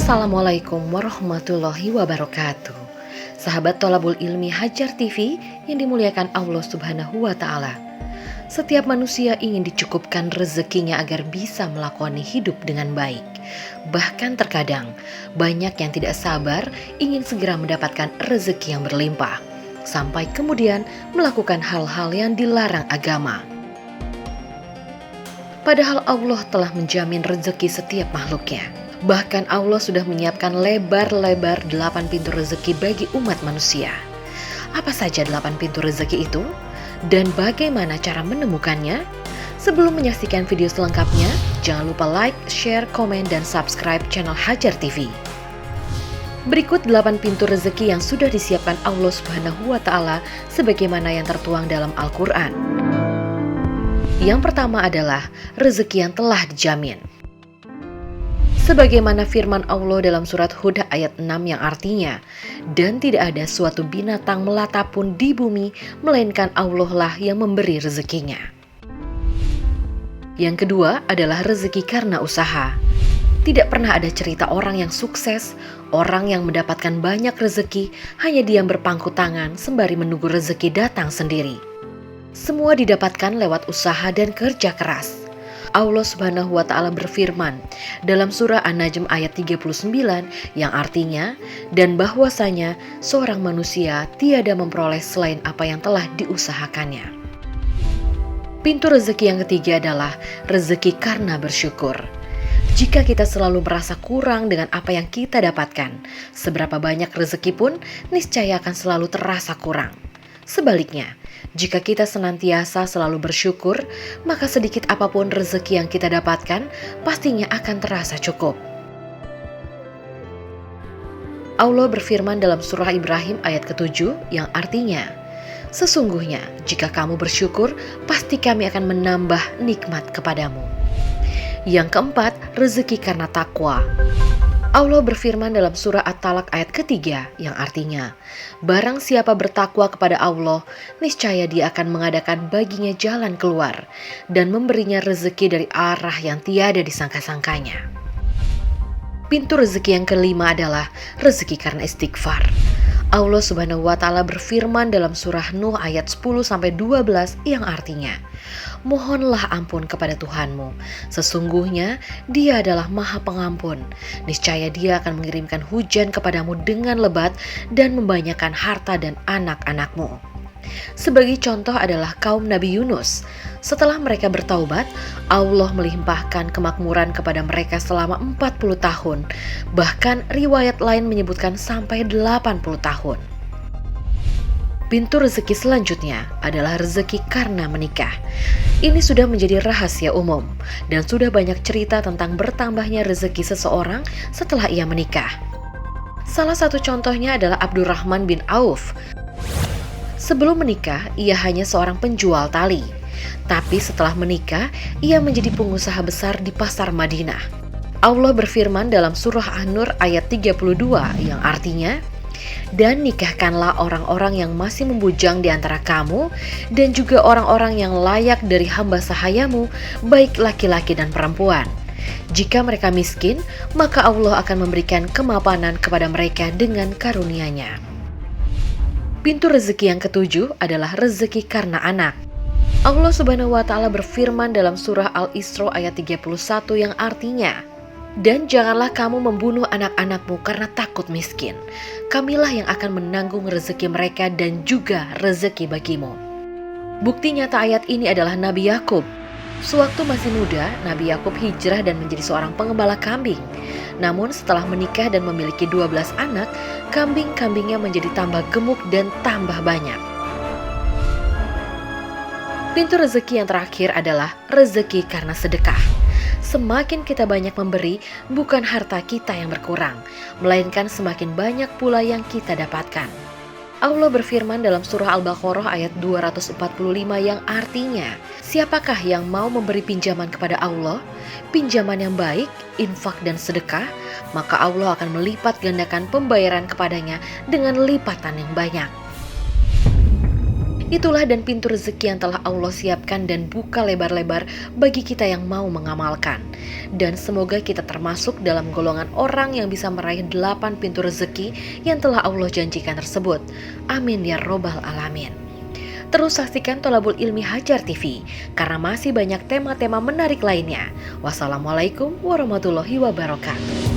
Assalamualaikum warahmatullahi wabarakatuh. Sahabat Thalabul Ilmi Hajar TV yang dimuliakan Allah Subhanahu wa Ta'ala. Setiap manusia ingin dicukupkan rezekinya agar bisa melakoni hidup dengan baik. Bahkan terkadang banyak yang tidak sabar ingin segera mendapatkan rezeki yang berlimpah, sampai kemudian melakukan hal-hal yang dilarang agama. Padahal Allah telah menjamin rezeki setiap makhluknya. Bahkan Allah sudah menyiapkan lebar-lebar 8 pintu rezeki bagi umat manusia. Apa saja 8 pintu rezeki itu? Dan bagaimana cara menemukannya? Sebelum menyaksikan video selengkapnya, jangan lupa like, share, komen, dan subscribe channel Hajar TV. Berikut 8 pintu rezeki yang sudah disiapkan Allah Subhanahu wa Ta'ala sebagaimana yang tertuang dalam Al-Quran. Yang pertama adalah rezeki yang telah dijamin. Sebagaimana firman Allah dalam surat Hud ayat 6 yang artinya, dan tidak ada suatu binatang melata pun di bumi, melainkan Allah lah yang memberi rezekinya. Yang kedua adalah rezeki karena usaha. Tidak pernah ada cerita orang yang sukses, orang yang mendapatkan banyak rezeki, hanya diam berpangku tangan sembari menunggu rezeki datang sendiri. Semua didapatkan lewat usaha dan kerja keras. Allah Subhanahu wa Ta'ala berfirman dalam surah An-Najm ayat 39 yang artinya, dan bahwasanya seorang manusia tiada memperoleh selain apa yang telah diusahakannya. Pintu rezeki yang ketiga adalah rezeki karena bersyukur. Jika kita selalu merasa kurang dengan apa yang kita dapatkan, seberapa banyak rezeki pun niscaya akan selalu terasa kurang. Sebaliknya, jika kita senantiasa selalu bersyukur, maka sedikit apapun rezeki yang kita dapatkan pastinya akan terasa cukup. Allah berfirman dalam surah Ibrahim ayat ke-7 yang artinya, sesungguhnya jika kamu bersyukur, pasti kami akan menambah nikmat kepadamu. Yang keempat, rezeki karena takwa. Allah berfirman dalam surah At-Talaq ayat ketiga yang artinya, barang siapa bertakwa kepada Allah, niscaya dia akan mengadakan baginya jalan keluar dan memberinya rezeki dari arah yang tiada disangka-sangkanya. Pintu rezeki yang kelima adalah rezeki karena istighfar. Allah Subhanahu wa Ta'ala berfirman dalam surah Nuh ayat 10-12 yang artinya, mohonlah ampun kepada Tuhanmu, sesungguhnya Dia adalah Maha Pengampun. Niscaya Dia akan mengirimkan hujan kepadamu dengan lebat dan membanyakkan harta dan anak-anakmu. Sebagai contoh adalah kaum Nabi Yunus. Setelah mereka bertaubat, Allah melimpahkan kemakmuran kepada mereka selama 40 tahun. Bahkan riwayat lain menyebutkan sampai 80 tahun. Pintu rezeki selanjutnya adalah rezeki karena menikah. Ini sudah menjadi rahasia umum dan sudah banyak cerita tentang bertambahnya rezeki seseorang setelah ia menikah. Salah satu contohnya adalah Abdurrahman bin Auf. Sebelum menikah, ia hanya seorang penjual tali. Tapi setelah menikah, ia menjadi pengusaha besar di pasar Madinah. Allah berfirman dalam surah An-Nur ayat 32 yang artinya, dan nikahkanlah orang-orang yang masih membujang di antara kamu dan juga orang-orang yang layak dari hamba sahayamu, baik laki-laki dan perempuan. Jika mereka miskin, maka Allah akan memberikan kemapanan kepada mereka dengan karunia-Nya. Pintu rezeki yang ketujuh adalah rezeki karena anak. Allah Subhanahu wa Ta'ala berfirman dalam surah Al-Isra ayat 31 yang artinya, dan janganlah kamu membunuh anak-anakmu karena takut miskin. Kamilah yang akan menanggung rezeki mereka dan juga rezeki bagimu. Bukti nyata ayat ini adalah Nabi Yakub. Sewaktu masih muda, Nabi Yakub hijrah dan menjadi seorang pengembala kambing. Namun setelah menikah dan memiliki 12 anak, kambing-kambingnya menjadi tambah gemuk dan tambah banyak. Pintu rezeki yang terakhir adalah rezeki karena sedekah. Semakin kita banyak memberi, bukan harta kita yang berkurang, melainkan semakin banyak pula yang kita dapatkan. Allah berfirman dalam surah Al-Baqarah ayat 245 yang artinya, siapakah yang mau memberi pinjaman kepada Allah, pinjaman yang baik, infak dan sedekah, maka Allah akan melipat gandakan pembayaran kepadanya dengan lipatan yang banyak. Itulah dan pintu rezeki yang telah Allah siapkan dan buka lebar-lebar bagi kita yang mau mengamalkan. Dan semoga kita termasuk dalam golongan orang yang bisa meraih 8 pintu rezeki yang telah Allah janjikan tersebut. Amin ya robbal alamin. Terus saksikan Thalabul Ilmi Hajar TV karena masih banyak tema-tema menarik lainnya. Wassalamualaikum warahmatullahi wabarakatuh.